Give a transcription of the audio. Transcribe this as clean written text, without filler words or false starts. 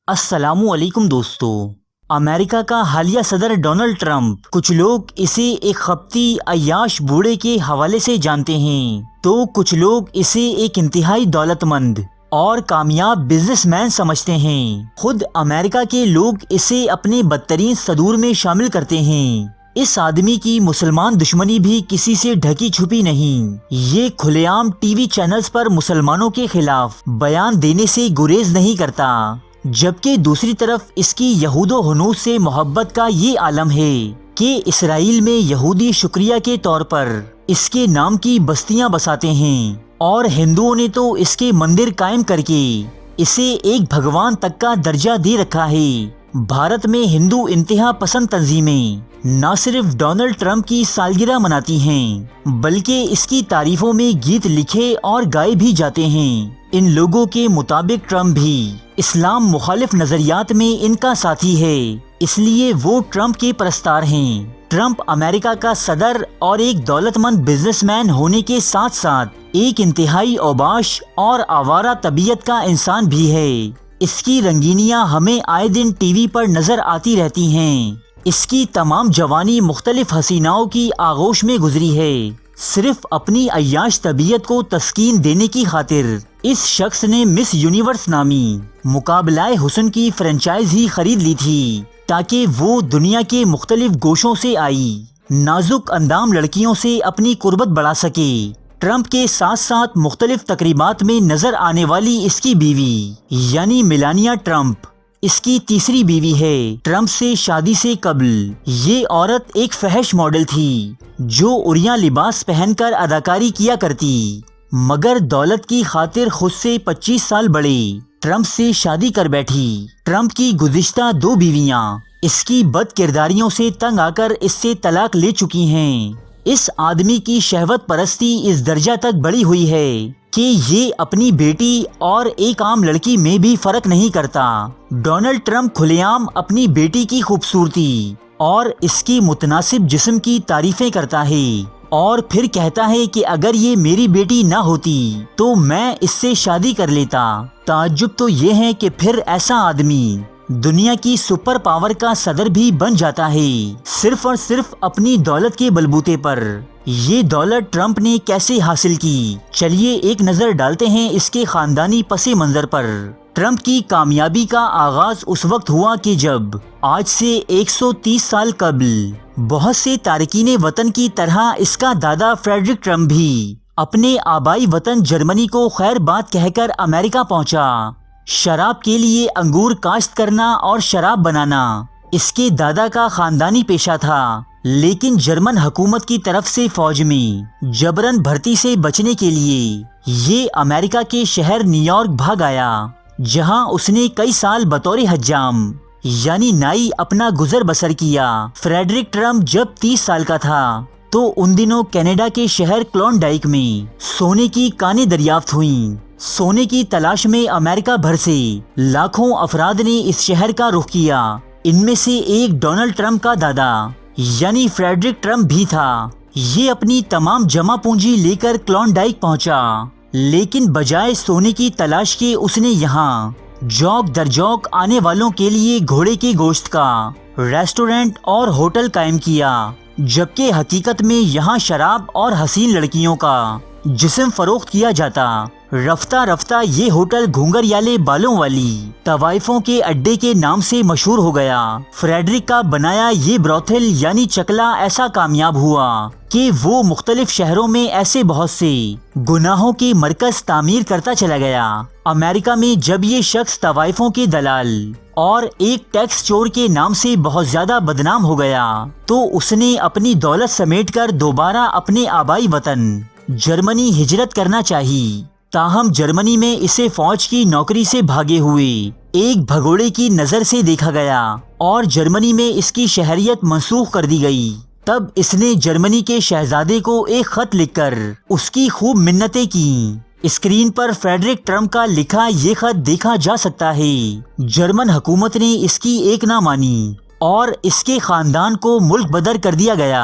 السلام علیکم دوستو۔ امریکہ کا حالیہ صدر ڈونلڈ ٹرمپ، کچھ لوگ اسے ایک خپتی عیاش بوڑھے کے حوالے سے جانتے ہیں تو کچھ لوگ اسے ایک انتہائی دولت مند اور کامیاب بزنس مین سمجھتے ہیں۔ خود امریکہ کے لوگ اسے اپنے بدترین صدور میں شامل کرتے ہیں۔ اس آدمی کی مسلمان دشمنی بھی کسی سے ڈھکی چھپی نہیں۔ یہ کھلے عام ٹی وی چینلز پر مسلمانوں کے خلاف بیان دینے سے گریز نہیں کرتا، جبکہ دوسری طرف اس کی یہود و ہنود سے محبت کا یہ عالم ہے کہ اسرائیل میں یہودی شکریہ کے طور پر اس کے نام کی بستیاں بساتے ہیں، اور ہندوؤں نے تو اس کے مندر قائم کر کے اسے ایک بھگوان تک کا درجہ دے رکھا ہے۔ بھارت میں ہندو انتہا پسند تنظیمیں نہ صرف ڈونلڈ ٹرمپ کی سالگرہ مناتی ہیں بلکہ اس کی تعریفوں میں گیت لکھے اور گائے بھی جاتے ہیں۔ ان لوگوں کے مطابق ٹرمپ بھی اسلام مخالف نظریات میں ان کا ساتھی ہے، اس لیے وہ ٹرمپ کے پرستار ہیں۔ ٹرمپ امریکہ کا صدر اور ایک دولت مند بزنس مین ہونے کے ساتھ ساتھ ایک انتہائی اوباش اور آوارہ طبیعت کا انسان بھی ہے۔ اس کی رنگینیاں ہمیں آئے دن ٹی وی پر نظر آتی رہتی ہیں۔ اس کی تمام جوانی مختلف حسیناؤں کی آغوش میں گزری ہے۔ صرف اپنی عیاش طبیعت کو تسکین دینے کی خاطر اس شخص نے مس یونیورس نامی مقابلہ حسن کی فرنچائز ہی خرید لی تھی تاکہ وہ دنیا کے مختلف گوشوں سے آئی نازک اندام لڑکیوں سے اپنی قربت بڑھا سکے۔ ٹرمپ کے ساتھ ساتھ مختلف تقریبات میں نظر آنے والی اس کی بیوی یعنی میلانیا ٹرمپ اس کی تیسری بیوی ہے۔ ٹرمپ سے شادی سے قبل یہ عورت ایک فحش ماڈل تھی جو عریاں لباس پہن کر اداکاری کیا کرتی، مگر دولت کی خاطر خود سے 25 سال بڑے ٹرمپ سے شادی کر بیٹھی۔ ٹرمپ کی گزشتہ 2 بیویاں اس کی بد کرداریوں سے تنگ آ کر اس سے طلاق لے چکی ہیں۔ اس آدمی کی شہوت پرستی اس درجہ تک بڑھی ہوئی ہے کہ یہ اپنی بیٹی اور ایک عام لڑکی میں بھی فرق نہیں کرتا۔ ڈونلڈ ٹرمپ کھلے عام اپنی بیٹی کی خوبصورتی اور اس کی متناسب جسم کی تعریفیں کرتا ہے اور پھر کہتا ہے کہ اگر یہ میری بیٹی نہ ہوتی تو میں اس سے شادی کر لیتا۔ تعجب تو یہ ہے کہ پھر ایسا آدمی دنیا کی سپر پاور کا صدر بھی بن جاتا ہے صرف اور صرف اپنی دولت کے بلبوتے پر۔ یہ دولت ٹرمپ نے کیسے حاصل کی؟ چلیے ایک نظر ڈالتے ہیں اس کے خاندانی پس منظر پر۔ ٹرمپ کی کامیابی کا آغاز اس وقت ہوا کہ جب آج سے 130 سال قبل بہت سے تارکین وطن کی طرح اس کا دادا فریڈرک ٹرمپ بھی اپنے آبائی وطن جرمنی کو خیر بات کہہ کر امریکہ پہنچا۔ شراب کے لیے انگور کاشت کرنا اور شراب بنانا اس کے دادا کا خاندانی پیشہ تھا، لیکن جرمن حکومت کی طرف سے فوج میں جبرن بھرتی سے بچنے کے لیے یہ امریکہ کے شہر نیو یارک بھاگ آیا، جہاں اس نے کئی سال بطور حجام یعنی نائی اپنا گزر بسر کیا۔ فریڈرک ٹرمپ جب 30 سال کا تھا تو ان دنوں کینیڈا کے شہر کلونڈائک میں سونے کی کانیں دریافت ہوئیں۔ سونے کی تلاش میں امریکہ بھر سے لاکھوں افراد نے اس شہر کا رخ کیا۔ ان میں سے ایک ڈونلڈ ٹرمپ کا دادا یعنی فریڈرک ٹرمپ بھی تھا۔ یہ اپنی تمام جمع پونجی لے کر کلونڈائک پہنچا، لیکن بجائے سونے کی تلاش کے اس نے یہاں جوک در جوک آنے والوں کے لیے گھوڑے کے گوشت کا ریسٹورنٹ اور ہوٹل قائم کیا، جبکہ حقیقت میں یہاں شراب اور حسین لڑکیوں کا جسم فروخت کیا جاتا۔ رفتہ رفتہ یہ ہوٹل گھونگریالے بالوں والی طوائفوں کے اڈے کے نام سے مشہور ہو گیا۔ فریڈرک کا بنایا یہ بروتھل یعنی چکلا ایسا کامیاب ہوا کہ وہ مختلف شہروں میں ایسے بہت سے گناہوں کے مرکز تعمیر کرتا چلا گیا۔ امریکہ میں جب یہ شخص طوائفوں کے دلال اور ایک ٹیکس چور کے نام سے بہت زیادہ بدنام ہو گیا تو اس نے اپنی دولت سمیٹ کر دوبارہ اپنے آبائی وطن جرمنی ہجرت کرنا چاہی، تاہم جرمنی میں اسے فوج کی نوکری سے بھاگے ہوئے ایک بھگوڑے کی نظر سے دیکھا گیا اور جرمنی میں اس کی شہریت منسوخ کر دی گئی۔ تب اس نے جرمنی کے شہزادے کو ایک خط لکھ کر اس کی خوب منتیں کیں۔ اسکرین پر فریڈرک ٹرمپ کا لکھا یہ خط دیکھا جا سکتا ہے۔ جرمن حکومت نے اس کی ایک نہ مانی اور اس کے خاندان کو ملک بدر کر دیا گیا۔